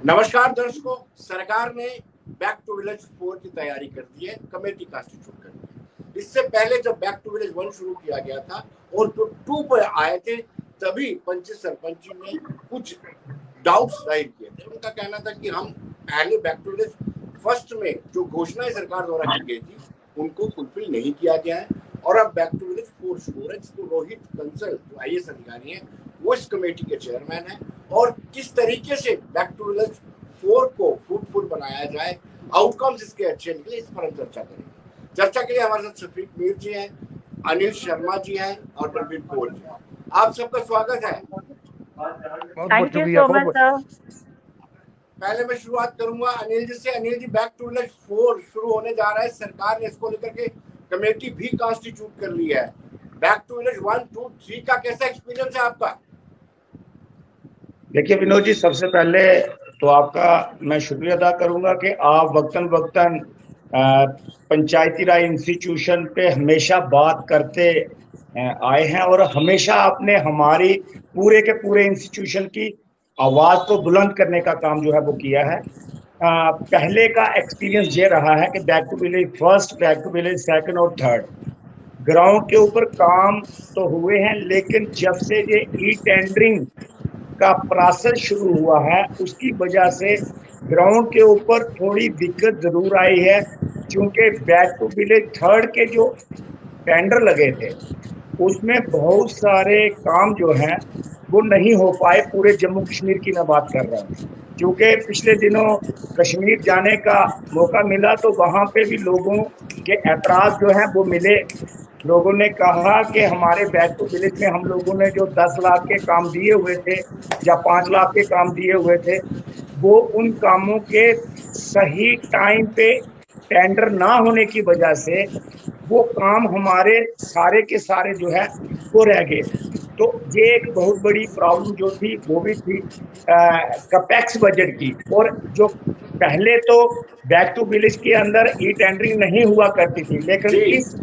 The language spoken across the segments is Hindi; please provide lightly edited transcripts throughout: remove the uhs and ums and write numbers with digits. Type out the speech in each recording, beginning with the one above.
नमस्कार दर्शकों, सरकार ने बैक टू विलेज 4 की तैयारी कर दी है, कमेटी कॉन्स्टिट्यूट कर दी है। इससे पहले जब बैक टू विलेज 1 शुरू किया गया था और जो 2 पर आए थे, तभी पंच सरपंच ने कुछ डाउट्स जाहिर किए थे। उनका कहना था कि हम पहले बैक टू विलेज फर्स्ट में जो घोषणाएं सरकार द्वारा की गई थी उनको फुलफिल नहीं किया गया है और अब बैक टू विलेज 4 शुरू हो रहा है, जिसको रोहित कंसल जो IAS अधिकारी हैं वो इस कमेटी के चेयरमैन है। और किस तरीके से बैक टू विलेज 4 को फ्रूटफुल बनाया जाए, आउटकम्स इसके अच्छे निकले, इस पर हम चर्चा करेंगे। चर्चा के लिए हमारे साथ शफीक मीर जी हैं, अनिल शर्मा जी हैं और रणबीर कौर जी हैं। आप सबका स्वागत है। Thank you so much sir. पहले मैं शुरुआत करूंगा अनिल जी से। Anil ji, back to village 4 शुरू होने जा रहा है, सरकार ने इसको लेकर के कमेटी भी कॉन्स्टिट्यूट कर ली है। बैक टू विलेज 1, 2, 3 का कैसा एक्सपीरियंस है आपका? देखिए विनोद जी, सबसे पहले तो आपका मैं शुक्रिया अदा करूंगा कि आप वक्तन वक्तन पंचायती राज इंस्टीट्यूशन पे हमेशा बात करते आए हैं और हमेशा आपने हमारी पूरे के पूरे इंस्टीट्यूशन की आवाज को बुलंद करने का काम जो है वो किया है। पहले का एक्सपीरियंस ये रहा है कि back to village first, back to village second और थर्ड ग्राउंड के ऊपर काम तो हुए हैं, लेकिन जब से ये ई टेंडरिंग का प्रोसेस शुरू हुआ है उसकी वजह से ग्राउंड के ऊपर थोड़ी दिक्कत जरूर आई है, क्योंकि बैक टू विलेज थर्ड के जो टेंडर लगे थे उसमें बहुत सारे काम जो हैं वो नहीं हो पाए। पूरे जम्मू कश्मीर की मैं बात कर रहा हूँ, क्योंकि पिछले दिनों कश्मीर जाने का मौका मिला तो वहाँ पे भी लोगों के एतराज जो हैं वो मिले। लोगों ने कहा कि हमारे बैक टू विलेज में हम लोगों ने जो 10 लाख के काम दिए हुए थे या 5 लाख के काम दिए हुए थे, वो उन कामों के सही टाइम पे टेंडर ना होने की वजह से वो काम हमारे सारे के सारे जो है वो रह गए। तो ये एक बहुत बड़ी प्रॉब्लम जो थी वो भी थी कैपेक्स बजट की। और जो पहले तो बैक टू विलेज के अंदर ई टेंडरिंग नहीं हुआ करती थी, लेकिन इस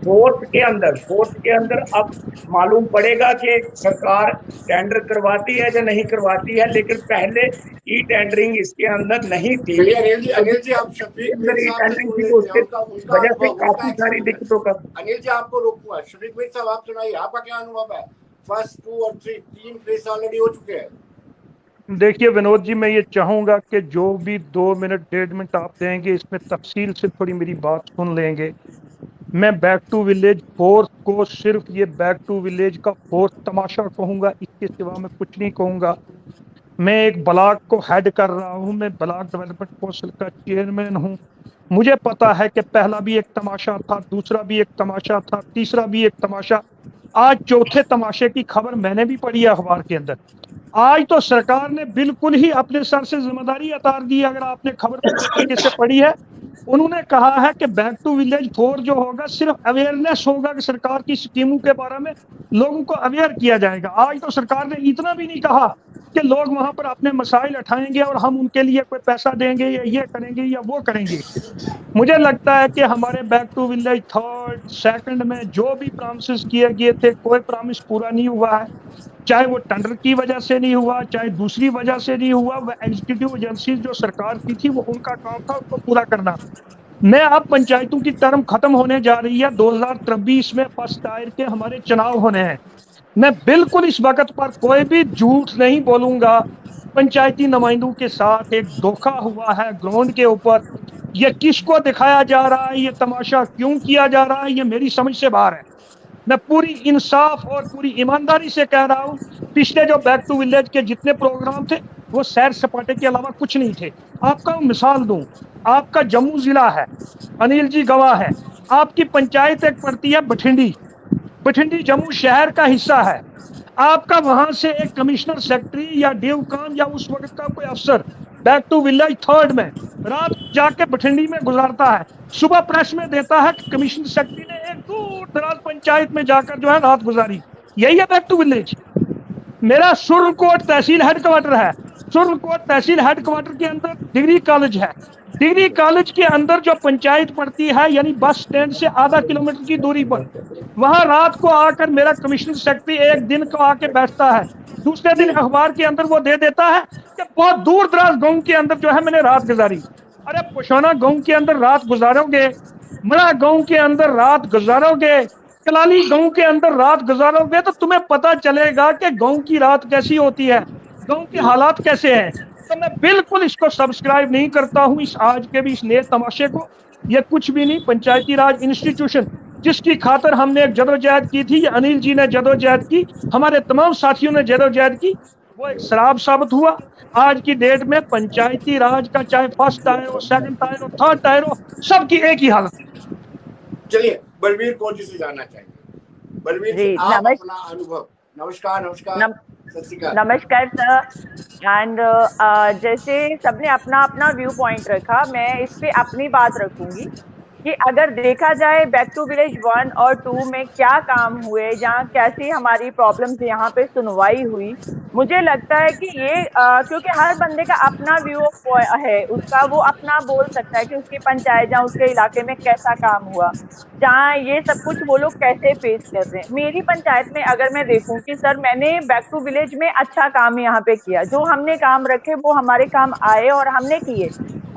फोर्थ के अंदर अब मालूम पड़ेगा कि सरकार टेंडर करवाती है या नहीं करवाती है, लेकिन पहले ई टेंडरिंग इसके अंदर नहीं थी। अनिल जी आप शफीक मीर साहब से वजह से काफी सारी दिक्कतों का। अनिल जी आपको रोकूंगा। शफीक मीर साहब आप सुनाइए, आपका क्या अनुभव है? फर्स्ट, 2 और 3 तीन फेज ऑलरेडी हो चुके हैं। देखिए विनोद जी, मैं ये चाहूंगा कि जो भी 2 मिनट 1.5 मिनट आप देंगे इसमें तफसील से थोड़ी मेरी बात सुन लेंगे। मैं बैक टू विलेज 4 को सिर्फ ये बैक टू विलेज का 4th तमाशा कहूंगा, इसके सिवा मैं कुछ नहीं कहूंगा। मैं एक ब्लॉक को हेड कर रहा हूं, मैं ब्लॉक डेवलपमेंट कौंसिल का चेयरमैन हूं। मुझे पता है कि पहला भी एक तमाशा था, दूसरा भी एक तमाशा था, तीसरा भी एक तमाशा, आज चौथे तमाशे की खबर मैंने भी पढ़ी है अखबार के अंदर। आज तो सरकार ने बिल्कुल ही अपने सर से जिम्मेदारी उतार दी है। अगर आपने खबर तरीके से पढ़ी है, उन्होंने कहा है कि बैक टू विलेज 4 जो होगा सिर्फ अवेयरनेस होगा कि सरकार की स्कीमों के बारे में लोगों को अवेयर किया जाएगा। आज तो सरकार ने इतना भी नहीं कहा कि लोग वहां पर अपने मसाइल उठाएंगे और हम उनके लिए कोई पैसा देंगे या ये करेंगे या वो करेंगे। मुझे लगता है कि हमारे back to village 3rd, 2nd में जो भी प्रॉमिसेस किए गए थे, कोई प्रॉमिस पूरा नहीं हुआ है। चाहे वो टेंडर की वजह से नहीं हुआ, चाहे दूसरी वजह से नहीं हुआ, वह एग्जीक्यूटिव एजेंसी जो सरकार की थी वो उनका काम था उसको पूरा करना। मैं अब पंचायतों की टर्म खत्म होने जा रही है, 2023 में फर्स्ट टायर के हमारे चुनाव होने हैं। मैं बिल्कुल इस वक्त पर कोई भी झूठ नहीं बोलूंगा। पंचायती नुमाइंदों के साथ एक धोखा हुआ है ग्राउंड के ऊपर। ये किसको दिखाया जा रहा है, ये तमाशा क्यों किया जा रहा है, ये मेरी समझ से बाहर है। मैं पूरी इंसाफ और पूरी ईमानदारी से कह रहा हूं, पिछले जो बैक टू विलेज के जितने प्रोग्राम थे वो सैर सपाटे के अलावा कुछ नहीं थे। आपका मिसाल दूं, आपका जम्मू जिला है, अनिल जी गवाह है, आपकी पंचायत एक पड़ती है बठिंडी। बठिंडी जम्मू शहर का हिस्सा है। आपका वहां से एक कमिश्नर सेक्रेटरी या डीओकाम या उस वक्त का कोई अफसर बैक टू विलेज 3rd में रात जाके बठिंडी में गुजारता है, सुबह प्रेस में देता है कि कमिश्नर सेक्रेटरी ने एक दूर दराज पंचायत में जाकर जो है रात गुजारी। यही है बैक टू विलेज। मेरा सुरनकोट तहसील हेडक्वार्टर है। सुरनकोट तहसील हेडक्वार्टर के अंदर डिग्री कॉलेज है। डिग्री कॉलेज के अंदर जो पंचायत पड़ती है, यानी बस स्टैंड से आधा किलोमीटर की दूरी पर, वहां रात को आकर मेरा कमिश्नर सेक्रेटरी एक दिन को आके बैठता है, दूसरे दिन अखबार के अंदर वो दे देता है कि बहुत दूर दराज गांव के अंदर जो है मैंने रात गुजारी। अरे पुशाना गांव के अंदर रात गुजारोगे, मरा गांव के अंदर रात गुजारोगे, कलाली गांव के अंदर रात गुजारोगे, तो तुम्हें पता चलेगा कि गांव की रात कैसी होती है, गांव के हालात कैसे हैं। तो मैं बिल्कुल इसको सब्सक्राइब नहीं करता हूं, इस आज के भी इस नए तमाशे को। ये कुछ भी नहीं, पंचायती राज इंस्टीट्यूशन जिसकी खातर हमने एक जदोजहद की थी, अनिल जी ने जदोजहद की, हमारे तमाम साथियों ने जदोजहद की, वो एक शराब साबित हुआ। आज की डेट में पंचायती राज का चाहे फर्स्ट टायर हो, सेकंड टायर हो, थर्ड टायर हो, सबकी एक ही हालत है। चलिए बलवीर कौर जी से जानना चाहेंगे। बलवीर जी, आप अपना अनुभव। नमस्कार। सत श्री अकाल। नमस्कार सर। एंड जैसे सबने अपना अपना व्यू पॉइंट रखा, मैं इस पे अपनी बात रखूंगी कि अगर देखा जाए बैक टू विलेज 1 और 2 में क्या काम हुए, जहाँ कैसी हमारी प्रॉब्लम्स यहाँ पे सुनवाई हुई, मुझे लगता है कि ये क्योंकि हर बंदे का अपना व्यू है, उसका वो अपना बोल सकता है कि उसकी पंचायत जहाँ उसके इलाके में कैसा काम हुआ, जहाँ ये सब कुछ वो लोग कैसे फेस कर रहे हैं। मेरी पंचायत में अगर मैं देखूं कि सर मैंने बैक टू विलेज में अच्छा काम यहाँ पे किया, जो हमने काम रखे वो हमारे काम आए और हमने किए।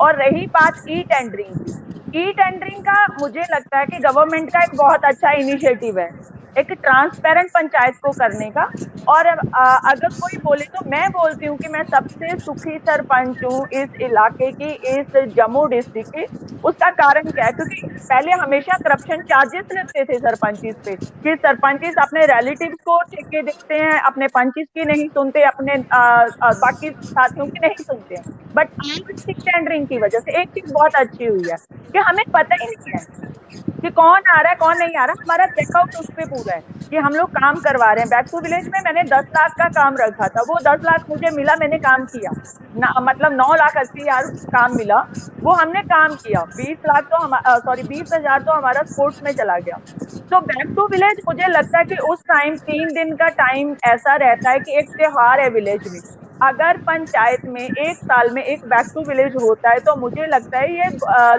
और रही बात ई टेंडरिंग की, ई टेंडरिंग का मुझे लगता है कि गवर्नमेंट का एक बहुत अच्छा इनिशिएटिव है, एक ट्रांसपेरेंट पंचायत को करने का। और अगर कोई बोले तो मैं बोलती हूँ कि मैं सबसे सुखी सरपंच हूँ इस इलाके की, इस जम्मू डिस्ट्रिक्ट की। उसका कारण क्या है? क्योंकि पहले हमेशा करप्शन चार्जेस लगते थे सरपंचिस पे, कि सरपंचिस अपने रिलेटिव्स को ठेके देते हैं, अपने पंचिस की नहीं सुनते, अपने बाकी साथियों की नहीं सुनते हैं। बट आज टेंडरिंग की वजह से एक चीज बहुत अच्छी हुई है कि हमें पता ही नहीं है कि कौन आ रहा है कौन नहीं आ रहा। हमारा चेकआउट उस पे पूरा है कि हम लोग काम करवा रहे हैं। बैक टू विलेज में मैंने 10 लाख का काम रखा था, वो 10 लाख मुझे मिला, मैंने काम किया ना, मतलब 9,80,000 काम मिला, वो हमने काम किया। 20 लाख तो 20,000 तो हमारा स्पोर्ट्स में चला गया। तो बैक टू विलेज मुझे लगता है कि उस टाइम 3 दिन का टाइम ऐसा रहता है कि एक त्योहार है विलेज में। अगर पंचायत में एक साल में एक बैक टू विलेज होता है तो मुझे लगता है ये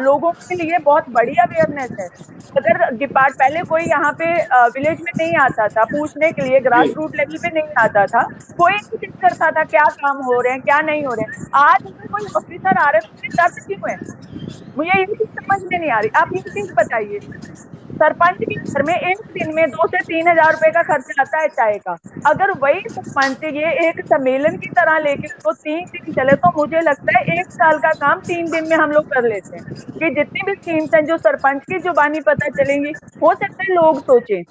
लोगों के लिए बहुत बड़ी अवेयरनेस है। अगर पहले कोई यहाँ पे विलेज में नहीं आता था पूछने के लिए, ग्रास रूट लेवल पे नहीं आता था, कोई नहीं चेक करता था क्या काम हो रहे हैं क्या नहीं हो रहे हैं। आज अगर कोई ऑफिसर आ रहे हैं तो दर्द क्यों है? मुझे ये चीज समझ में नहीं आ रही। आप ये चीज बताइए, सरपंच के घर में एक दिन में 2 से 3 हजार रुपए का खर्चा आता है चाय का। अगर वही सरपंच ये एक सम्मेलन की तरह लेके उसको 3 दिन चले तो मुझे लगता है 1 साल का काम 3 दिन में हम लोग कर लेते हैं। कि जितनी भी स्कीम्स हैं जो सरपंच की जुबानी पता चलेंगी, हो सकता है लोग सोचें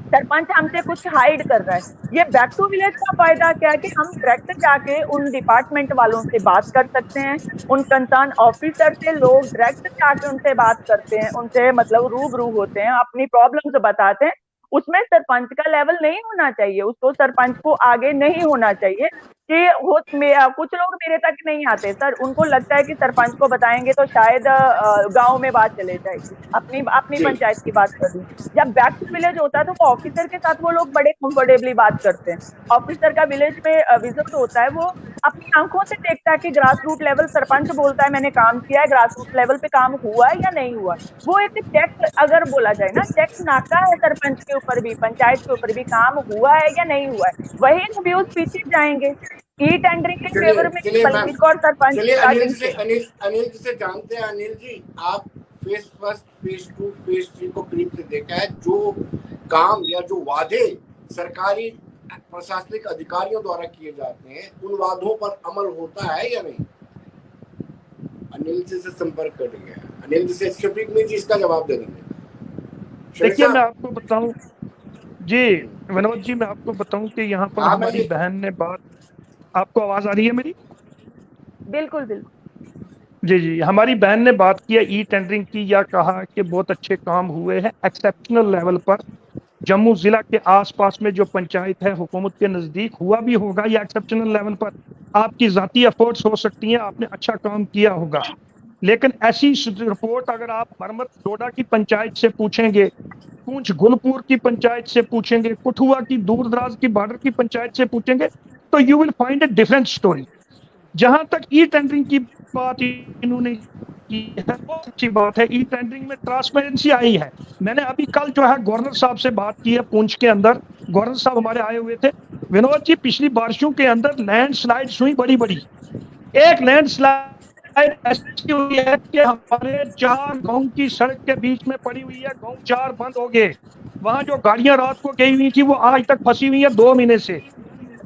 सरपंच हमसे कुछ हाइड कर रहा है। ये बैक टू विलेज का फायदा क्या है कि हम डायरेक्ट जाके उन डिपार्टमेंट वालों से बात कर सकते हैं, उन कंसर्न ऑफिसर से लोग डायरेक्ट जाके उनसे बात करते हैं, उनसे मतलब रूबरू होते हैं, अपनी प्रॉब्लम्स बताते हैं। उसमें सरपंच का लेवल नहीं होना चाहिए, उसको सरपंच को आगे नहीं होना चाहिए कि कुछ लोग मेरे तक नहीं आते सर, उनको लगता है कि सरपंच को बताएंगे तो शायद गांव में बात चले जाएगी। अपनी पंचायत की बात कर लूं, जब बैक टू विलेज होता है तो वो ऑफिसर के साथ वो लोग बड़े कंफर्टेबली बात करते हैं। ऑफिसर का विलेज में विजिट होता है, वो अपनी आंखों से देखता है कि ग्रास रूट लेवल सरपंच बोलता है मैंने काम किया है, ग्रास रूट लेवल पे काम हुआ है या नहीं हुआ। वो एक चेक अगर बोला जाए ना, चेक नाका है सरपंच के ऊपर भी, पंचायत के ऊपर भी, काम हुआ है या नहीं हुआ है। वही रिव्यूज पीछे जाएंगे ई टेंडरिंग के फेवर में बल्कि और सरपंच। अनिल जी से जानते हैं। अनिल जी, आप फेज 1, फेज 2, फेज 3 को करीब से देखा है। जो काम या जो वादे सरकारी प्रशासनिक अधिकारियों द्वारा किए जाते हैं, उन वादों पर अमल होता है या नहीं? अनिल जी से संपर्क करेंगे, अनिल जी से शफीक में जी इसका जवाब दे देंगे। देखिए मैं आपको बताऊं जी, विनोद जी, मैं आपको बताऊं कि यहाँ पर हमारी बहन ने बात, आपको आवाज आ रही है मेरी? बिल्कुल बिल्कुल जी जी, हमारी बहन ने बात किया ई टेंडरिंग की, या कहा कि बहुत अच्छे काम हुए हैं एक्सेप्शनल लेवल पर। जम्मू जिला के आसपास में जो पंचायत है हुकूमत के नजदीक हुआ भी होगा या एक्सेप्शनल लेवल पर आपकी जाती एफर्ट्स हो सकती हैं, आपने अच्छा काम किया होगा। लेकिन ऐसी रिपोर्ट अगर आप मरमत डोडा की पंचायत से पूछेंगे, पूंछ गुलपुर की पंचायत से पूछेंगे, कठुआ की दूर दराज की बॉर्डर की पंचायत से पूछेंगे, तो you will find a different story. जहां तक ई टेंडरिंग की बात इन्होंने की है, बहुत अच्छी बात है, ई टेंडरिंग में ट्रांसपेरेंसी आई है। मैंने अभी कल जो है गवर्नर साहब से बात की है, पूंछ के अंदर गवर्नर साहब हमारे आए हुए थे, विनोद जी, पिछली बारिशों के अंदर लैंडस्लाइड्स हुई बड़ी बड़ी। एक लैंडस्लाइड ऐसी हुई है कि हमारे 4 गांव की सड़क के बीच में पड़ी हुई है, गांव 4 बंद हो गए। वहां जो गाड़ियां रात को गई हुई थी वो आज तक फंसी हुई है 2 महीने से।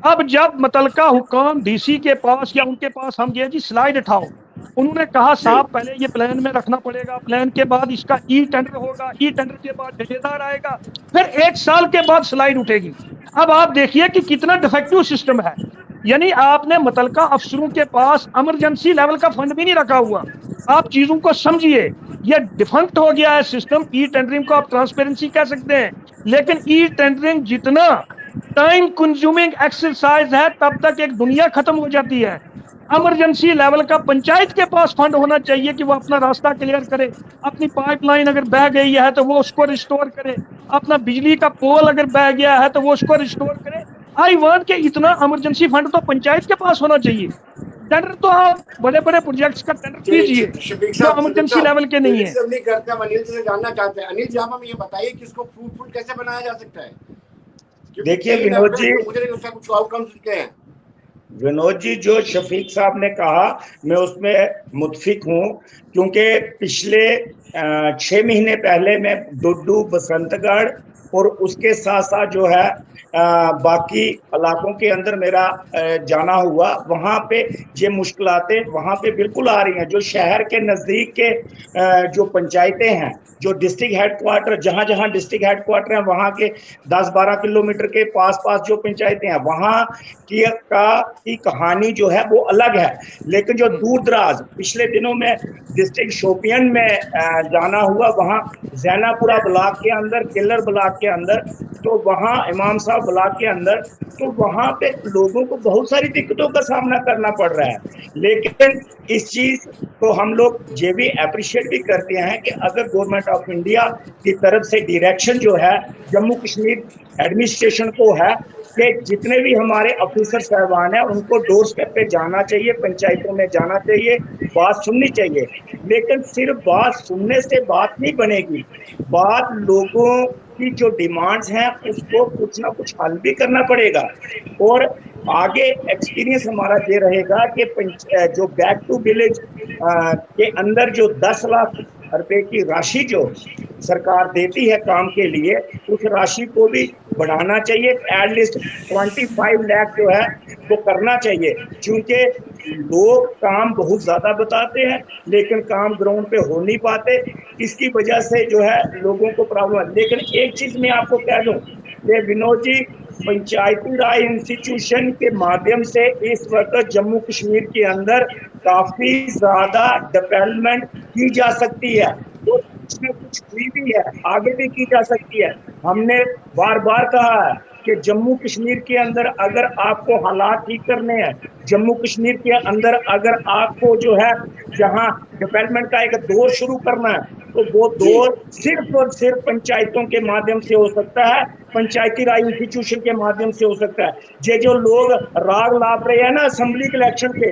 अब जब मुतलका हुकाम डीसी के पास या उनके पास हम गए जी स्लाइड उठाओ, उन्होंने कहा जी साहब पहले ये प्लान में रखना पड़ेगा, प्लान के बाद इसका ई टेंडर होगा, ई टेंडर के बाद ठेकेदार आएगा, फिर 1 साल के बाद स्लाइड उठेगी। अब आप देखिए कि कितना डिफेक्टिव सिस्टम है। यानी आपने मुतलका अफसरों के पास इमरजेंसी लेवल का फंड भी नहीं रखा हुआ। आप चीजों को समझिए, ये डिफंक्ट हो गया है सिस्टम। ई टेंडरिंग को आप ट्रांसपेरेंसी कह सकते हैं, लेकिन ई टेंडरिंग जितना टाइम कंज्यूमिंग एक्सरसाइज है तब तक एक दुनिया खत्म हो जाती है। इमरजेंसी लेवल का पंचायत के पास फंड होना चाहिए कि वो अपना रास्ता क्लियर करे, अपनी पाइपलाइन अगर बह गई है तो वो उसको रिस्टोर करे, अपना बिजली का पोल अगर बह गया है तो वो उसको रिस्टोर करे। आई वांट के इतना इमरजेंसी फंड तो पंचायत के पास होना चाहिए। टेंडर तो आप बड़े बड़े प्रोजेक्ट्स का टेंडर कीजिए शफीक जो साहब, इमरजेंसी लेवल के नहीं है। नहीं करते, हम अनिल जी से जानना चाहते हैं। अनिल जी, आप हमें ये बताइए कि इसको फ्रूटफुल कैसे बनाया जा सकता है? देखिए विनोद जी, मुझे नहीं लगता कुछ आउटकम्स के हैं। विनोद जी, जो शफीक साहब ने कहा मैं उसमें मुत्फिक हूँ, क्योंकि पिछले 6 महीने पहले मैं डुड्डू, बसंतगढ़ और उसके साथ साथ जो है बाकी इलाकों के अंदर मेरा जाना हुआ। वहाँ पे ये मुश्किलातें वहाँ पे बिल्कुल आ रही हैं। जो शहर के नज़दीक के जो पंचायतें हैं, जो डिस्ट्रिक्ट हेडक्वार्टर, जहाँ जहाँ डिस्ट्रिक्ट हेडक्वार्टर हैं, वहाँ के 10-12 किलोमीटर के पास पास जो पंचायतें हैं, वहाँ की कहानी जो है वो अलग है। लेकिन जो दूर दराज, पिछले दिनों में डिस्ट्रिक्ट शोपियन में जाना हुआ, वहाँ जैनापुरा ब्लॉक के अंदर, किल्लर ब्लॉक के अंदर, तो वहाँ इमाम साहब ब्लॉक के अंदर, तो वहाँ पे लोगों को बहुत सारी दिक्कतों का सामना करना पड़ रहा है। लेकिन इस चीज को हम लोग ये भी अप्रिशिएट भी करते हैं कि अगर गवर्नमेंट ऑफ इंडिया की तरफ से डायरेक्शन जो है जम्मू कश्मीर एडमिनिस्ट्रेशन को है कि जितने भी हमारे ऑफिसर साहबान हैं उनको डोर स्टेप पे जाना चाहिए, पंचायतों में जाना चाहिए, बात सुननी चाहिए। लेकिन सिर्फ बात सुनने से बात नहीं बनेगी, बात लोगों की जो डिमांड्स हैं उसको कुछ ना कुछ हल भी करना पड़ेगा। और आगे एक्सपीरियंस हमारा ये रहेगा कि जो बैक टू विलेज के अंदर जो 10 लाख रुपए की राशि जो सरकार देती है काम के लिए, उस राशि को भी बढ़ाना चाहिए। एटलीस्ट 25 लाख जो है वो करना चाहिए, क्योंकि लोग काम बहुत ज्यादा बताते हैं लेकिन काम ग्राउंड पे हो नहीं पाते। इसकी वजह से जो है लोगों को प्रॉब्लम है। लेकिन एक चीज मैं आपको कह दूं कि विनोद जी, पंचायती राज इंस्टीट्यूशन के माध्यम से इस वक्त जम्मू कश्मीर के अंदर काफी ज्यादा डेवलपमेंट की जा सकती है, और कुछ न कुछ हुई भी है, आगे भी की जा सकती है। हमने बार बार कहा है कि जम्मू कश्मीर के अंदर अगर आपको हालात ठीक करने हैं, जम्मू कश्मीर के अंदर अगर आपको जो है जहां डेवलपमेंट का एक दौर शुरू करना है, तो वो दौर सिर्फ और सिर्फ पंचायतों के माध्यम से हो सकता है, पंचायती राज इंस्टीट्यूशन के माध्यम से हो सकता है। ये जो लोग राग लाप रहे हैं ना असेंबली के इलेक्शन पे,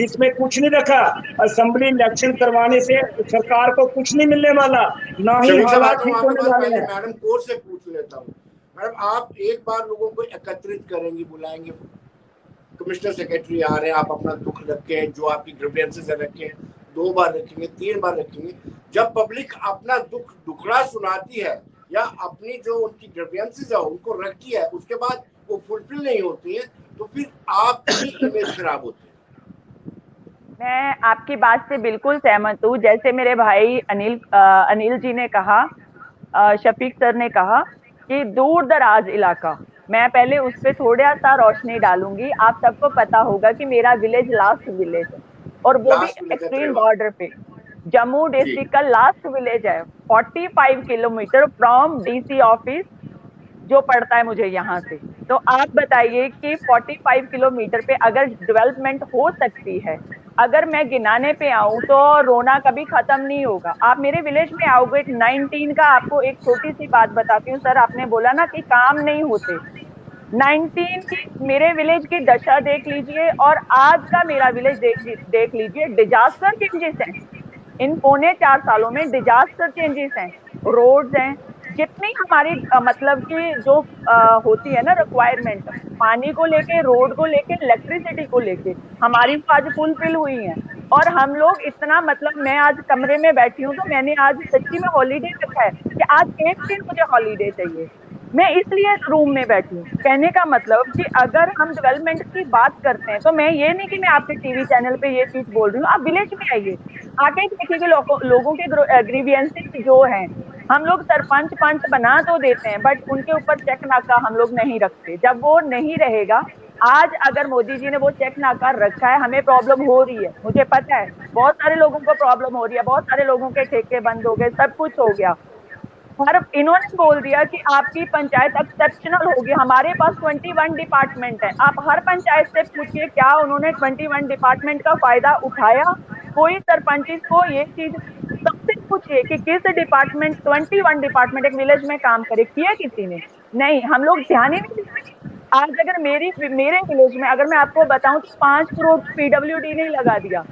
इसमें कुछ नहीं रखा। असेंबली इलेक्शन करवाने से सरकार को कुछ नहीं मिलने वाला, ना ही हालात ठीक होने वाले हैं। मैडम कोर्ट से पूछ लेता हूँ, मैडम आप एक बार लोगों को एकत्रित करेंगे, बुलाएंगे, कमिश्नर सेक्रेटरी आ रहे हैं, आप अपना दुख रखें, जो आपकी ग्रीवेंसेस रखें, 2 बार रखेंगे, 3 बार रखेंगे। जब पब्लिक अपना दुखड़ा सुनाती है या अपनी जो उनकी ग्रीवेंसेस है उनको रखती है, उसके बाद वो फुलफिल नहीं होती है, तो फिर आपकी इमेज खराब होती है। मैं आपकी बात से बिल्कुल सहमत हूँ। जैसे मेरे भाई अनिल जी ने कहा, शफीक सर ने कहा कि दूर दराज इलाका, मैं पहले उस पर थोड़ा सा रोशनी डालूंगी। आप सबको पता होगा कि मेरा विलेज लास्ट विलेज है, और वो भी एक्सट्रीम बॉर्डर पे। जम्मू डिस्ट्रिक्ट का लास्ट विलेज है, 45 किलोमीटर फ्रॉम डीसी ऑफिस जो पड़ता है मुझे यहाँ से। तो आप बताइए कि 45 किलोमीटर पे अगर डेवलपमेंट हो सकती है, अगर मैं गिनाने पे आऊं तो रोना कभी खत्म नहीं होगा। आप मेरे विलेज में आओगे 19 का, आपको एक छोटी सी बात बताती हूँ सर। आपने बोला ना कि काम नहीं होते, 19 की मेरे विलेज की दशा देख लीजिए और आज का मेरा विलेज देख लीजिए। डिजास्टर चेंजेस हैं इन 4.25 सालों में, डिजास्टर चेंजेस हैं। रोड्स हैं, कितनी हमारी मतलब कि जो होती है ना रिक्वायरमेंट, पानी को लेके, रोड को लेके, इलेक्ट्रिसिटी को लेके, हमारी तो आज फुलफिल हुई है। और हम लोग इतना मतलब, मैं आज कमरे में बैठी हूँ तो मैंने आज सच्ची में हॉलीडे रखा है कि आज एक दिन मुझे हॉलीडे चाहिए। मैं इसलिए रूम में बैठी हूँ। कहने का मतलब कि अगर हम डेवलपमेंट की बात करते हैं तो मैं ये नहीं कि मैं आपके टीवी चैनल पे ये चीज बोल रही हूँ, आप विलेज में आइए, आके देखिए कि लोगों के ग्रीवियंसेस जो हैं, हम लोग सरपंच पंच बना तो देते हैं बट उनके ऊपर चेक नाका हम लोग नहीं रखते। जब वो नहीं रहेगा, आज अगर मोदी जी ने वो चेक नाका रखा है, हमें प्रॉब्लम हो रही है, मुझे पता है बहुत सारे लोगों को प्रॉब्लम हो रही है, बहुत सारे लोगों के ठेके बंद हो गए, सब कुछ हो गया। और इन्होंने बोल दिया कि आपकी पंचायत एक्सेप्शनल होगी। हमारे पास 21 डिपार्टमेंट है, आप हर पंचायत से पूछिए क्या उन्होंने 21 डिपार्टमेंट का फायदा उठाया। कोई सरपंच को ये चीज सबसे पूछिए कि किस डिपार्टमेंट, 21 डिपार्टमेंट एक विलेज में काम करे, किया किसी ने? नहीं, हम लोग ध्यान ही नहीं देते। आज अगर मेरे विलेज में अगर मैं आपको बताऊं तो 5 करोड़ पीडब्ल्यूडी ने लगा दिया,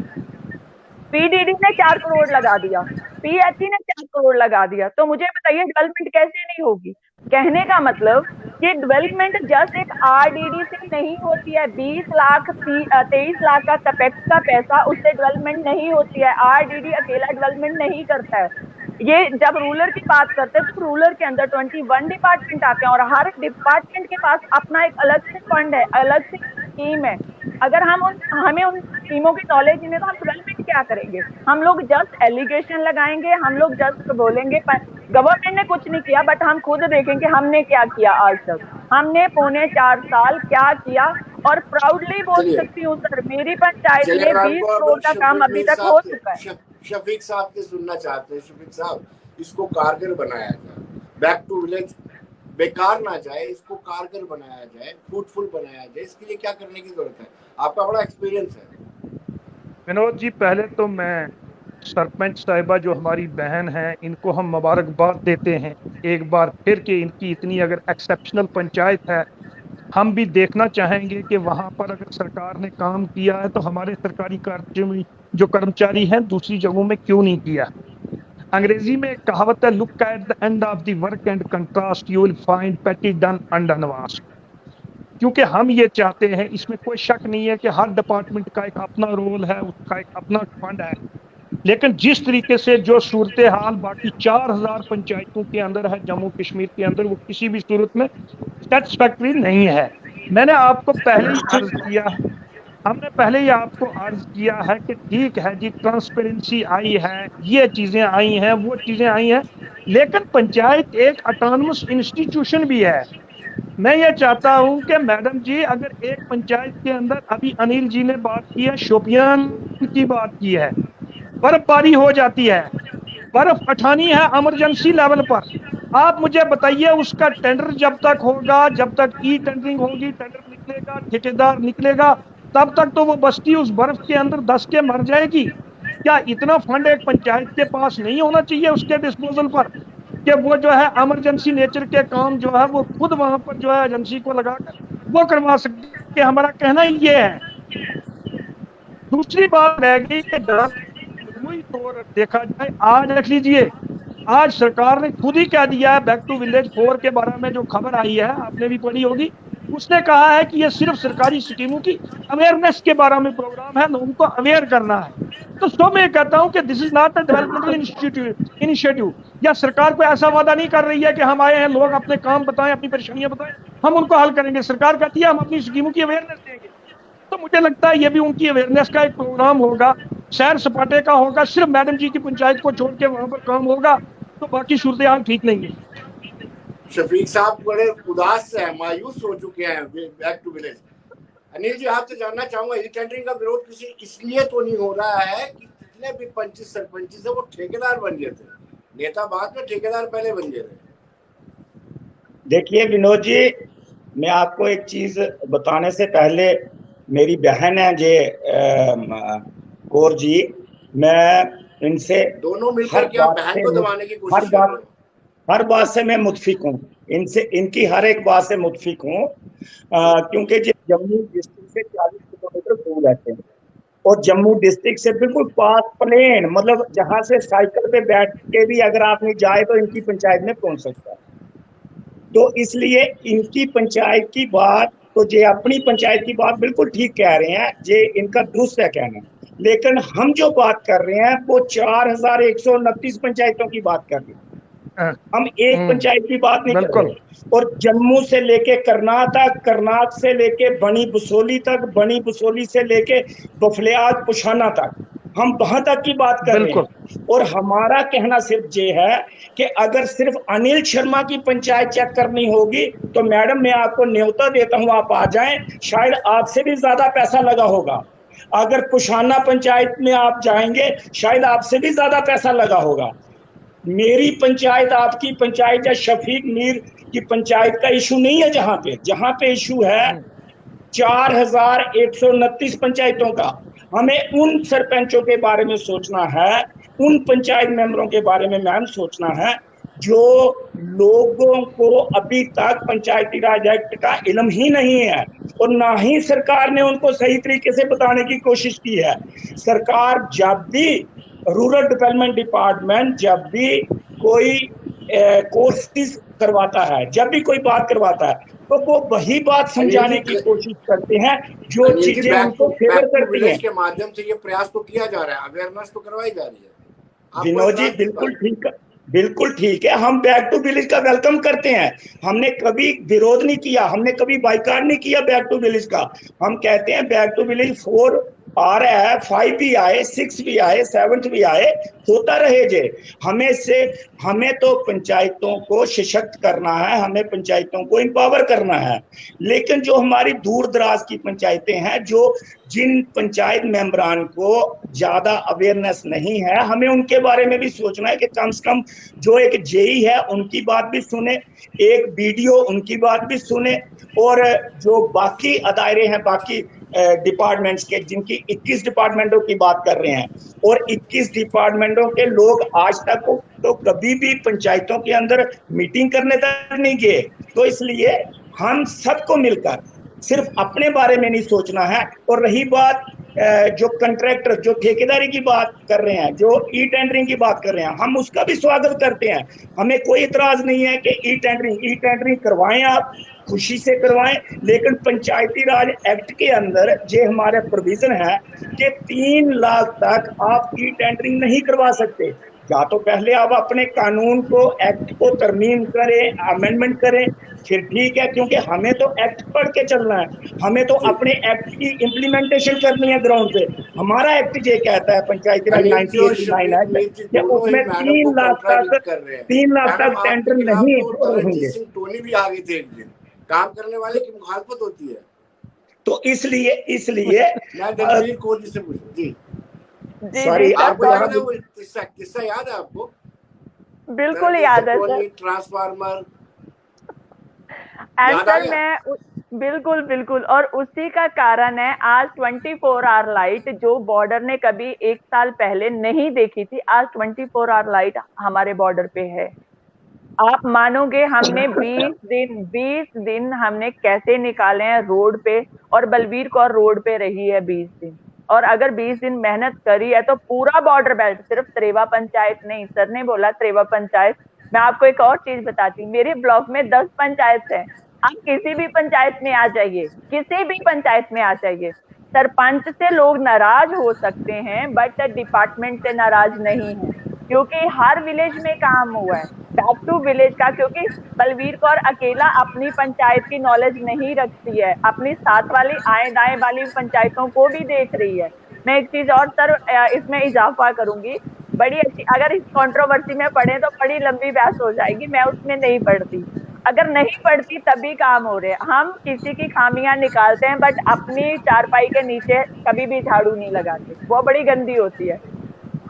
पीडीडी ने 4 करोड़ लगा दिया, पीएचई ने 4 करोड़ लगा दिया। तो मुझे बताइए डेवलपमेंट कैसे नहीं होगी? कहने का मतलब कि डेवलपमेंट जस्ट एक आरडीडी से नहीं होती है। 20 लाख 23 लाख का कैपेक्स का पैसा, उससे डेवलपमेंट नहीं होती है। आरडीडी अकेला डेवलपमेंट नहीं करता है। ये जब रूलर की बात करते हैं तो रूलर के अंदर 21 डिपार्टमेंट आते हैं और हर डिपार्टमेंट के पास अपना एक अलग से फंड है, अलग से स्कीम है। अगर हमें उन स्कीमों की नॉलेज ही नहीं तो हम डेवलपमेंट क्या करेंगे? हम लोग जस्ट एलिगेशन लगाएंगे, हम लोग जस्ट बोलेंगे गवर्नमेंट ने कुछ नहीं किया, बट हम खुद देखेंगे हमने क्या किया आज तक। हमने 4.25 साल क्या किया, और प्राउडली बोल चलिए सकती हूँ सर, मेरी पंचायत चलिए, में 20 करोड़ का काम अभी तक हो चुका है। शफीक साहब से सुनना चाहते हैं। शफीक साहब, इसको कारगर बनाया जाए, बैक टू विलेज बेकार ना जाए, इसको कारगर बनाया जाए, फ्रूटफुल बनाया जाए, इसके लिए क्या करने की जरूरत है? आपका बड़ा एक्सपीरियंस है। विनोद जी, पहले तो मैं सरपंच साहिबा जो हमारी बहन है, इनको हम मुबारकबाद देते हैं एक बार फिर कि इनकी इतनी अगर एक्सेप्शनल पंचायत है। हम भी देखना चाहेंगे कि वहाँ पर अगर सरकार ने काम किया है तो हमारे सरकारी कार्य जो कर्मचारी हैं दूसरी जगहों में क्यों नहीं किया। अंग्रेजी में एक कहावत है, look at the end of the work and contrast you will find पेटी डन अनडनवास्ट। क्योंकि हम ये चाहते हैं, इसमें कोई शक नहीं है कि हर डिपार्टमेंट का एक अपना रोल है, उसका एक अपना फंड है, लेकिन जिस तरीके से जो सूरत हाल बाकी 4000 पंचायतों के अंदर है जम्मू कश्मीर के अंदर, वो किसी भी सूरत में सेटिस्फैक्टरी नहीं है। मैंने आपको पहले ही अर्ज किया है, हमने पहले ही आपको अर्ज किया है कि ठीक है जी, ट्रांसपेरेंसी आई है, ये चीजें आई हैं, वो चीजें आई हैं, लेकिन पंचायत एक ऑटोनमस इंस्टीट्यूशन भी है। मैं ये चाहता हूं कि मैडम जी, अगर एक पंचायत के अंदर, अभी अनिल जी ने बात की है, शोपियान की बात की है, बर्फबारी हो जाती है, बर्फ उठानी है इमरजेंसी लेवल पर, आप मुझे बताइए उसका टेंडर जब तक होगा, जब तक ई टेंडरिंग होगी, टेंडर निकलेगा, ठेकेदार निकलेगा, तब तक तो वो बस्ती उस बर्फ के अंदर धंस के मर जाएगी। क्या इतना फंड एक पंचायत के पास नहीं होना चाहिए उसके डिस्पोजल पर कि वो जो है इमरजेंसी नेचर के काम जो है वो खुद वहां पर जो है एजेंसी को लगाकर वो करवा सके? हमारा कहना ये है। दूसरी बात रह गई कि मजमूई तौर देखा जाए, आज रख लीजिए, आज सरकार ने खुद ही कह दिया है, बैक टू विलेज 4 के बारे में जो खबर आई है आपने भी पढ़ी होगी, उसने कहा है कि ये सिर्फ सरकारी स्कीमों की अवेयरनेस के बारे में प्रोग्राम है, लोगों को अवेयर करना है। तो मैं कहता हूं कि this is not a developmental initiative, या सरकार को ऐसा वादा नहीं कर रही है कि हम आए हैं, लोग अपने काम बताएं, अपनी परेशानियां बताएं, हम उनको हल करेंगे। सरकार कहती है हम अपनी स्कीमों की अवेयरनेस देंगे। तो मुझे लगता है ये भी उनकी अवेयरनेस का एक प्रोग्राम होगा, सैर सपाटे का होगा, सिर्फ मैडम जी की पंचायत को छोड़ के वहां पर काम होगा, तो बाकी सूरत हाल ठीक नहीं है। शफीक साहब बड़े उदास है, मायूस हो चुके हैं back to village. Anil ji, आपसे जानना चाहूंगा, ई टेंडरिंग का विरोध किसी इसलिए तो नहीं हो रहा है कि जितने भी पंच सरपंच थे वो ठेकेदार बन गए थे, नेता बाद में, ठेकेदार पहले बन गए थे? देखिए विनोद जी, मैं आपको एक चीज बताने से पहले, मेरी बहन है जे कौर जी, मैं इनसे दोनों मिलकर क्या बहन को दबाने की कोशिश कर रहे हो? हर बात से मैं मुतफिक हूँ इनसे, इनकी हर एक बात से मुतफिक हूँ, क्योंकि जम्मू डिस्ट्रिक्ट से 40 किलोमीटर दूर रहते हैं। और जम्मू डिस्ट्रिक्ट से बिल्कुल पास प्लेन, मतलब जहां से साइकिल पे बैठ के भी अगर आदमी जाए तो इनकी पंचायत में पहुंच सकता है। तो इसलिए इनकी पंचायत की बात, तो जे अपनी पंचायत की बात बिल्कुल ठीक कह रहे हैं, जे इनका दुरुस्त है कहना। लेकिन हम जो बात कर रहे हैं वो 4129 पंचायतों की बात कर रहे हैं, हम एक पंचायत की बात नहीं कर बिल्कुल। रहे। और जम्मू से लेके करनाल तक, करनाल से लेके बनी बसोली तक, बनी बसोली से लेके बफलियाज पुशाना तक, हम वहां तक की बात कर रहे बिल्कुल। हैं। और हमारा कहना सिर्फ ये है कि अगर सिर्फ अनिल शर्मा की पंचायत चेक करनी होगी तो मैडम मैं आपको न्योता देता हूं, आप आ जाएं, शायद आपसे भी ज्यादा पैसा लगा होगा। अगर पुशाना पंचायत में आप जाएंगे शायद आपसे भी ज्यादा पैसा लगा होगा। मेरी पंचायत, आपकी पंचायत या शफीक मीर की पंचायत का इशू नहीं है। जहां पे इशू है 4129 पंचायतों का। हमें उन सरपंचों के बारे में सोचना है, उन पंचायत मेंबरों के बारे में मैम सोचना है जो लोगों को अभी तक पंचायती राज एक्ट का इल्म ही नहीं है, और ना ही सरकार ने उनको सही तरीके से बताने की कोशिश की है। सरकार जब भी, रूरल डेवलपमेंट डिपार्टमेंट जब भी कोई कोर्सेज करवाता है, जब भी कोई बात करवाता है, तो वो वही बात समझाने की कोशिश करते हैं जो अनिल जी, चीजें उनको फेवर बैक टू करती विलेज हैं। के माध्यम से ये प्रयास तो किया जा रहा है, अवेयरनेस तो करवाई जा रही है। आपको विनोद जी इतराज किस बिल्कुल बात? ठीक, बिल्कुल ठीक है, हम बैक टू विलेज का वेलकम करते हैं। हमने कभी विरोध नहीं किया, हमने कभी बाइकाट नहीं किया बैक टू विलेज का। हम कहते हैं बैक टू विलेज 4 आ रहा है, 5 भी आए, 6 भी आए, 7 भी आए, होता रहे जे। हमें तो पंचायतों को सशक्त करना है, हमें पंचायतों को एम्पावर करना है। लेकिन जो हमारी दूर दराज की पंचायतें हैं, जो जिन पंचायत मेंबरान को ज्यादा अवेयरनेस नहीं है, हमें उनके बारे में भी सोचना है कि कम से कम जो एक जेई है उनकी बात भी सुने, एक बीडीओ उनकी बात भी सुने, और जो बाकी अदायरे हैं, बाकी डिपार्टमेंट्स के, जिनकी 21 डिपार्टमेंटों की बात कर रहे हैं, और 21 डिपार्टमेंटों के लोग आज तक तो कभी भी पंचायतों के अंदर मीटिंग करने तक नहीं गए। तो इसलिए हम सबको मिलकर सिर्फ अपने बारे में नहीं सोचना है। और रही बात जो कंट्रैक्टर, जो ठेकेदारी की बात कर रहे हैं, जो ई टेंडरिंग की बात कर रहे हैं, हम उसका भी स्वागत करते हैं। हमें कोई इतराज नहीं है कि ई टेंडरिंग करवाएं, आप खुशी से करवाएं। लेकिन पंचायती राज एक्ट के अंदर जो हमारे प्रोविजन है कि 3 लाख तक आप ई टेंडरिंग नहीं करवा सकते। या तो पहले आप अपने कानून को, एक्ट को तरमीम करें, अमेंडमेंट करें, फिर ठीक है, क्योंकि हमें तो एक्ट पढ़ के चलना है, हमें तो अपने एक्ट की इम्प्लीमेंटेशन करनी है ग्राउंड पे। हमारा एक्ट ये कहता है, पंचायती राज अनिल जी और 1989 शफीक एक्ट, मीर जी कि दोनों ही उसमें मैडम को 3 लाख कंट्राडिक्ट कर रहे हैं। 3 लाख मैडम, तक आपके टेंडर खिलाफ नहीं तो होंगे। तरनजीत सिंह टोनी भी आगे थे एक दिन। काम करने वाले की मुखालफत होती है। तो इसलिए मैं दलवीर कोहली से पूछूं जी, जी सॉरी, जी सर, आपको याद है सॉरी, वो किस्सा याद है आपको? बिल्कुल याद है सर। ट्रांसफार्मर एंड याद आ सर गया? बिल्कुल बिल्कुल, और उसी का कारण है आज 24 आवर लाइट, जो बॉर्डर ने कभी 1 साल पहले नहीं देखी थी, आज 24 आवर लाइट हमारे बॉर्डर पे है। आप मानोगे, हमने 20 दिन हमने कैसे निकाले हैं रोड पे, और बलबीर कौर रोड पे रही है 20 दिन। और अगर 20 दिन मेहनत करी है तो पूरा बॉर्डर बेल्ट, सिर्फ त्रेवा पंचायत नहीं, सर ने बोला त्रेवा पंचायत, मैं आपको एक और चीज बताती हूँ, मेरे ब्लॉक में 10 पंचायत है। आप किसी भी पंचायत में आ जाइए, किसी भी पंचायत में आ जाइए, सरपंच से लोग नाराज हो सकते हैं बट डिपार्टमेंट से नाराज नहीं है, क्योंकि हर विलेज में काम हुआ है बैक टू विलेज का। क्योंकि बलवीर कौर अकेला अपनी पंचायत की नॉलेज नहीं रखती है, अपनी साथ वाली आए दाएं वाली पंचायतों को भी देख रही है। मैं एक चीज और सर इसमें इजाफा करूंगी, बड़ी अच्छी, अगर इस कंट्रोवर्सी में पढ़े तो बड़ी लंबी बहस हो जाएगी, मैं उसमें नहीं पढ़ती। अगर नहीं पढ़ती तभी काम हो रहे हैं, हम किसी की खामियां निकालते हैं बट अपनी चारपाई के नीचे कभी भी झाड़ू नहीं लगाते, वो बड़ी गंदी होती है।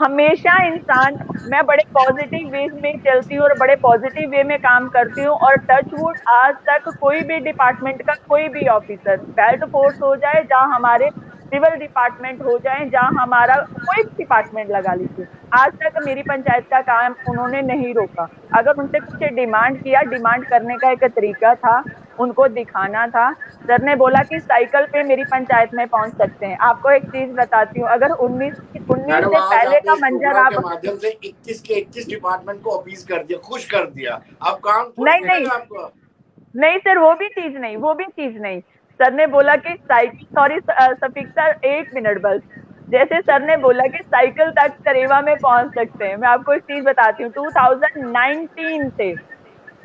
हमेशा इंसान, मैं बड़े पॉजिटिव वे में चलती हूँ और बड़े पॉजिटिव वे में काम करती हूँ, और टच वुड आज तक कोई भी डिपार्टमेंट का कोई भी ऑफिसर, बेल्ट फोर्स हो जाए, जहाँ हमारे सिविल डिपार्टमेंट हो जाए, जहाँ हमारा कोई भी डिपार्टमेंट लगा लीजिए, आज तक मेरी पंचायत का काम उन्होंने नहीं रोका। अगर उनसे कुछ डिमांड किया, डिमांड करने का एक तरीका था, उनको दिखाना था। सर ने बोला कि साइकिल पे मेरी पंचायत में पहुंच सकते हैं। आपको एक चीज बताती हूँ, अगर 19 मैडम से आज पहले आपने का इस मंजर प्रोग्राम के आप, माध्यम से 21 के 21 डिपार्टमेंट को अपील कर दिया, खुश कर दिया। अब काम थोड़ी नहीं नहीं मिलेगा आपको। नहीं सर, वो भी चीज नहीं, वो भी चीज नहीं। सर ने बोला कि cycle, sorry Shafiq sir, 1 minute बस। जैसे सर ने बोला कि साइकिल तक करेवा में पहुंच सकते हैं, मैं आपको एक चीज बताती हूँ, 2019 से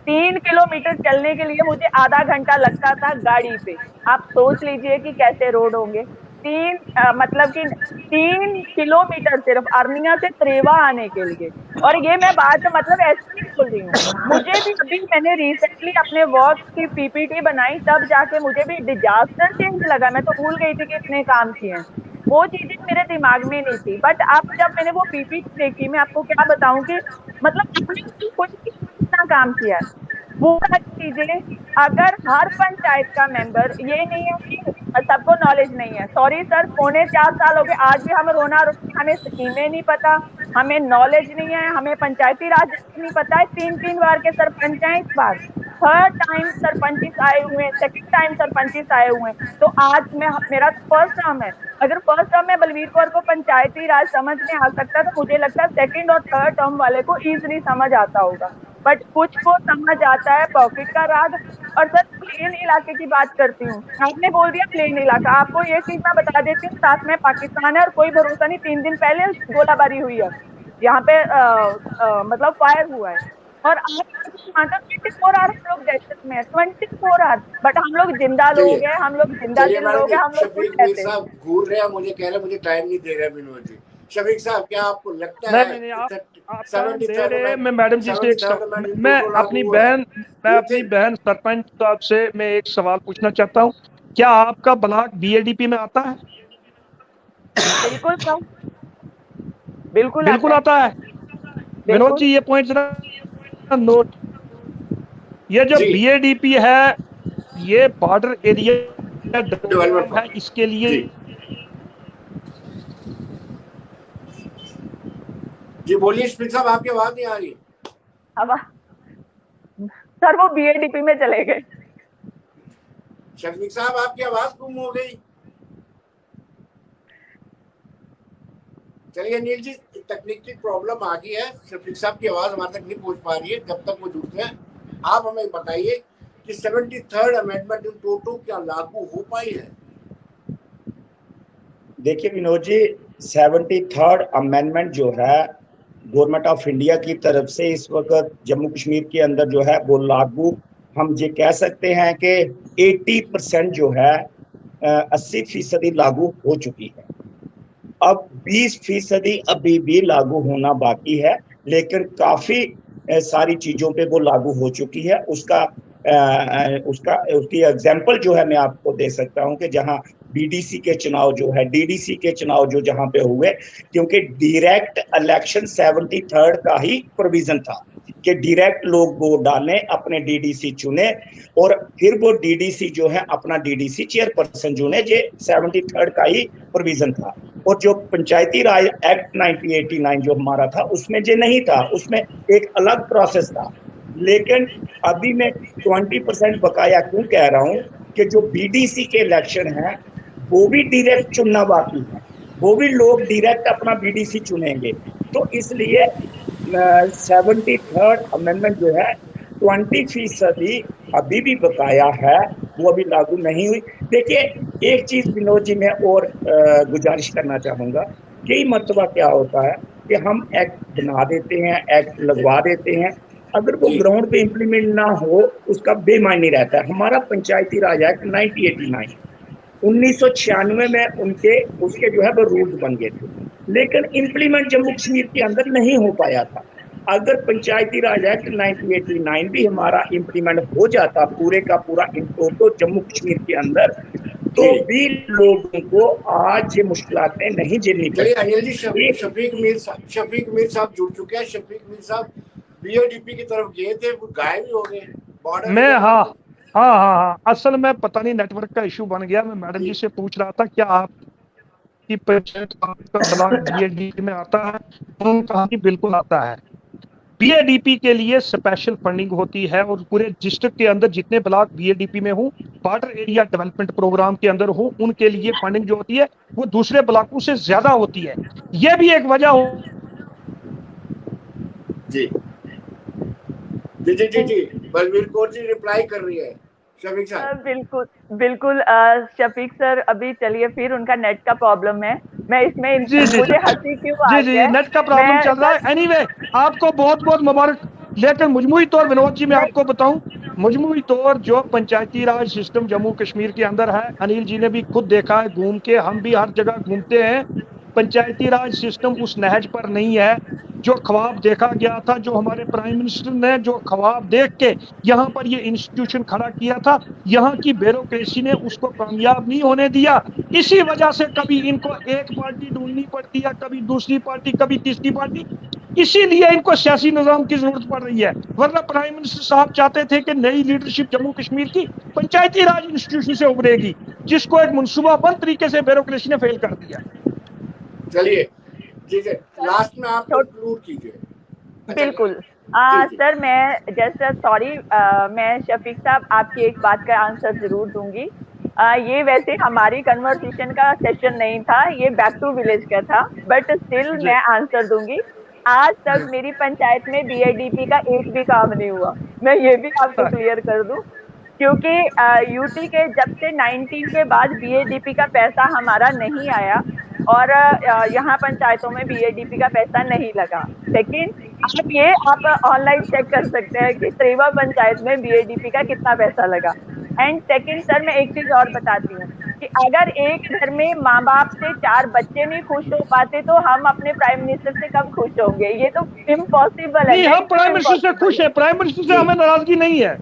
3 किलोमीटर चलने के लिए मुझे आधा घंटा लगता था गाड़ी पे। आप सोच लीजिए कि कैसे रोड होंगे। मतलब कि 3 किलोमीटर सिर्फ अरनिया से त्रेवा आने के लिए। और ये मैं बात मतलब ऐसे नहीं बोल रही हूँ, मुझे भी अभी मैंने रिसेंटली अपने वर्क की पीपीटी बनाई, तब जाके मुझे भी डिजास्टर चेंज लगा। मैं तो भूल गई थी कि इतने काम किए हैं, वो चीजें मेरे दिमाग में नहीं थी। बट अब जब मैंने वो पीपीटी देखी, मैं आपको क्या बताऊं कि मतलब अपने खुद कितना काम किया है वो सारी चीजें। अगर हर पंचायत का मेंबर, ये नहीं है कि सबको नॉलेज नहीं है, सॉरी सर, 4.25 साल हो गए, आज भी हम रोना रोना, हमें स्कीमें नहीं पता, हमें नॉलेज नहीं है, हमें पंचायती राज नहीं पता है। 3-3 बार के सरपंच हैं, इस बार 3rd टाइम सरपंचिस आए हुए हैं, 2nd टाइम सरपंचिस आए हुए हैं। तो आज मेरा तो 1st टर्म है। अगर 1st टर्म में बलवीर कौर को पंचायती राज समझ में आ सकता है, तो मुझे लगता है 2nd और 3rd टर्म वाले को इजीली समझ आता होगा। बट कुछ को समझ आता है पॉकेट का राग। और सर, प्लेन इलाके की बात करती हूँ, आपने बोल दिया प्लेन इलाका, आपको ये चीज मैं बता देती हूँ, साथ में पाकिस्तान है और कोई भरोसा नहीं। 3 दिन पहले गोलाबारी हुई है यहाँ पे, मतलब फायर हुआ है। और आज वहां का 24 आवर हम लोग दहशत में है, 24 आवर। बट हम लोग जिंदा चलिए लोग हैं, हम लोग जिंदा चलिए दिल मैडम लोग जी, हैं, हम लोग खुश शफीक मीर रहते हैं। साहब घूर रहे हैं, मुझे कह रहे हैं मुझे टाइम नहीं दे रहे विनोद जी। शफीक साहब, क्या आपको लगता नहीं है नहीं नहीं, कि आप टाइम सेवेंटी दे थर्ड रहे हैं। अमेंड मैं मैडम जी से 73rd अमेंडमेंट मैं टोटल लागू अपनी हुआ है? बहन मैं You अपनी think? बहन सरपंच साहब से मैं एक सवाल पूछना चाहता हूँ। क्या आपका ब्लॉक बीएडीपी में आता है? बिल्कुल सर, बिल्कुल बिल्कुल आता है, आता है। विनोद बिल्कुल। जी, ये पॉइंट जरा नोट। ये जो जी, बीएडीपी है, ये बॉर्डर एरिया डेवलपमेंट है, फंड। इसके लिए। जी जी, बोलिए शफीक साहब, आपकी आवाज नहीं आ रही। अब सर वो बीएडीपी में चले गए। शफीक साहब, आपकी आवाज गुम हो गई। चलिए अनिल जी, तकनीकी प्रॉब्लम आ गई है, शफीक साहब की आवाज हमारे तक नहीं पहुंच पा रही है। जब तक वो जुड़ते हैं, आप हमें बताइए कि 73rd अमेंडमेंट इन टोटो क्या लागू हो पाई है? देखिए विनोद जी, 73rd अमेंडमेंट जो है गवर्नमेंट ऑफ इंडिया की तरफ से इस वक्त जम्मू कश्मीर के अंदर जो है वो लागू, हम ये कह सकते हैं कि 80% जो है 80% लागू हो चुकी है। अब 20% अभी भी लागू होना बाकी है, लेकिन काफी सारी चीजों पे वो लागू हो चुकी है। उसकी एग्जांपल जो है मैं आपको दे सकता हूं कि जहां बीडीसी के चुनाव जो है, डीडीसी के चुनाव जो जहां पे हुए, क्योंकि डायरेक्ट इलेक्शन 73rd का ही प्रोविजन था कि डायरेक्ट लोग वोट डालें, अपने डीडीसी चुने और फिर वो डीडीसी जो है अपना डीडीसी चेयरपर्सन चुने। ये 73rd का ही प्रोविजन था। और जो पंचायती राज एक्ट 1989 जो हमारा था, उसमें ये नहीं था, उसमें एक अलग प्रोसेस था। लेकिन अभी मैं 20% बकाया क्यों कह रहा हूं कि जो बीडीसी के इलेक्शन है वो भी डायरेक्ट चुनना बाकी है, वो भी लोग डायरेक्ट अपना बीडीसी चुनेंगे। तो इसलिए 73rd अमेंडमेंट जो है 20% अभी भी बकाया है, वो अभी लागू नहीं हुई। देखिए, एक चीज विनोद जी मैं और गुजारिश करना चाहूंगा। कई मरतबा क्या होता है कि हम एक्ट बना देते हैं, एक्ट लगवा देते हैं, अगर वो जी ग्राउंड पे इम्प्लीमेंट ना हो उसका बेमायने रहता है। हमारा पंचायती राज एक्ट 1996 में उनके उसके जो है वो रूल्स बन गए थे, लेकिन इम्प्लीमेंट जम्मू कश्मीर के अंदर नहीं हो पाया था। अगर पंचायती राज एक्ट 1989 भी हमारा इम्प्लीमेंट हो जाता पूरे का पूरा तो जम्मू कश्मीर के अंदर, तो जी। भी लोगों को आज ये मुश्किलातें नहीं झेलनी चलिए पड़ती। अनिल जी, एक शफीक मीर साहब जुड़ चुके हैं। शफीक मीर साहब बीओडीपी की तरफ गए थे, वो गायब ही हो गए बॉर्डर मैं, एरिया में। हाँ हाँ हाँ हाँ, असल में पता नहीं नेटवर्क का इशू बन गया। मैं मैडम जी जी से पूछ रहा था क्या आप आपकी पंचायत आपका ब्लॉक बीएडीपी में आता है? उन्होंने कहा कि बिल्कुल आता है। बीएडीपी के लिए स्पेशल फंडिंग होती है और पूरे डिस्ट्रिक्ट के अंदर जितने ब्लॉक बीएडीपी में हो, बॉर्डर एरिया डेवलपमेंट प्रोग्राम के अंदर हो, उनके लिए फंडिंग जो होती है वो दूसरे ब्लॉकों से ज्यादा होती है। यह भी एक वजह हो। जी जी जी जी जी बलबीर कौर जी रिप्लाई कर रही है शफीक साहब। बिल्कुल बिल्कुल शफीक सर, अभी चलिए, फिर उनका नेट का प्रॉब्लम है। मैं इसमें जी जी मुझे हंसी क्यों आ जी रही जी है, नेट का प्रॉब्लम मैं चल रहा है। एनीवे आपको बहुत बहुत मुबारक। लेकिन मजमूई तौर विनोद जी मैं आपको बताऊं, मजमूई तौर जो पंचायती राज सिस्टम जम्मू कश्मीर के अंदर है, अनिल जी ने भी खुद देखा है घूम के, हम भी हर जगह घूमते हैं, पंचायती राज सिस्टम उस नहज पर नहीं है जो ख्वाब देखा गया था। जो हमारे प्राइम मिनिस्टर ने जो ख्वाब देख के यहाँ पर ये इंस्टीट्यूशन खड़ा किया था, यहाँ की ब्यूरोक्रेसी ने उसको कामयाब नहीं होने दिया। इसी वजह से कभी इनको एक पार्टी ढूंढनी पड़ती है, कभी दूसरी पार्टी, कभी तीसरी पार्टी। इसीलिए इनको सियासी निजाम की जरूरत पड़ रही है। वरना प्राइम मिनिस्टर साहब चाहते थे कि नई लीडरशिप जम्मू कश्मीर की पंचायती राज इंस्टीट्यूशन से उभरेगी, जिसको एक मनसूबाबंद तरीके से ब्यूरोक्रेसी ने फेल कर दिया। चलिए ठीक है, लास्ट में आप कंक्लूड कीजिए। बिल्कुल जी, जी। सर, मैं जैसे सॉरी, मैं शफीक साहब आपकी एक बात का आंसर जरूर दूंगी। ये वैसे हमारी कन्वर्सेशन का सेशन नहीं था, ये बैक टू विलेज का था, बट स्टिल जी। मैं आंसर दूंगी। आज तक मेरी पंचायत में बीआईडीपी का एक भी काम नहीं हुआ, मैं ये भी आपको क्लियर कर दूं, क्योंकि यूटी के जब से 19 के बाद बीएडीपी का पैसा हमारा नहीं आया और यहाँ पंचायतों में बीएडीपी का पैसा नहीं लगा। लेकिन आप ऑनलाइन चेक कर सकते हैं कि त्रेवा पंचायत में बीएडीपी का कितना पैसा लगा। एंड सेकंड सर, मैं एक चीज और बताती हूँ कि अगर एक घर में माँ बाप से 4 बच्चे नहीं खुश हो पाते तो हम अपने प्राइम मिनिस्टर से कब खुश होंगे? ये तो इम्पॉसिबल है। नहीं, हम प्राइम मिनिस्टर से खुश हैं, प्राइम मिनिस्टर से हमें नाराजगी नहीं है,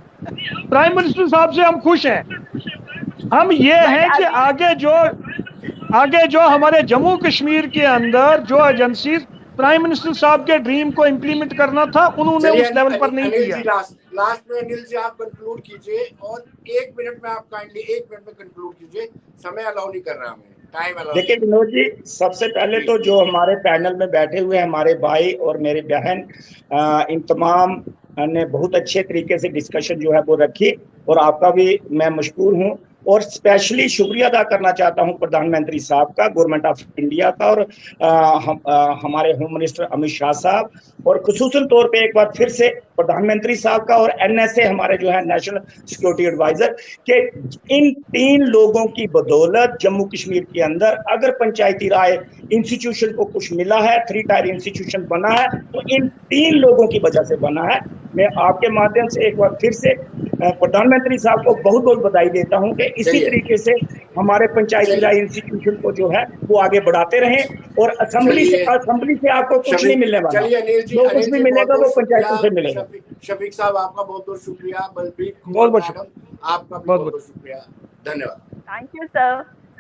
प्राइम मिनिस्टर साहब से हम खुश हैं। हम ये हैं कि आगे जो हमारे जम्मू कश्मीर के अंदर जो एजेंसी प्राइम मिनिस्टर साहब के ड्रीम को इम्प्लीमेंट करना था, उन्होंने उस लेवल पर नहीं अनिल किया। जी लास्ट में अनिल जी आप कंक्लूड कीजिए, और 1 मिनट में आप काइंडली 1 मिनट में कंक्लूड कीजिए, समय अलाउ नहीं कर रहा हमें, टाइम अलाउ। देखिए विनोद जी, सबसे पहले तो जो हमारे पैनल में बैठे हुए हमारे भाई और मेरी बहन, इन तमाम ने बहुत अच्छे तरीके से डिस्कशन जो है वो रखी, और आपका भी मैं मशकूर हूँ। और स्पेशली शुक्रिया अदा करना चाहता हूं प्रधानमंत्री साहब का, गवर्नमेंट ऑफ इंडिया का, और हमारे होम मिनिस्टर अमित शाह साहब, और खुसूसन तौर पे एक बार फिर से प्रधानमंत्री साहब का, और एनएसए हमारे जो है नेशनल सिक्योरिटी एडवाइजर के, इन 3 लोगों की बदौलत जम्मू कश्मीर के अंदर अगर पंचायती राज इंस्टीट्यूशन को कुछ मिला है, 3 टायर इंस्टीट्यूशन बना है, तो इन 3 लोगों की वजह से बना है। मैं आपके माध्यम से एक बार फिर से प्रधानमंत्री साहब को बहुत बहुत बधाई देता हूं कि इसी तरीके से हमारे पंचायती राज इंस्टीट्यूशन को जो है वो आगे बढ़ाते रहें, और असेंबली से आपको कुछ नहीं मिलने वाला, जो कुछ भी मिलेगा वो पंचायतों से मिलेगा। शफीक साहब आपका बहुत बहुत शुक्रिया, बलबीर बहुत बहुत मैडम आपका भी बहुत बहुत शुक्रिया, धन्यवाद। Thank you sir.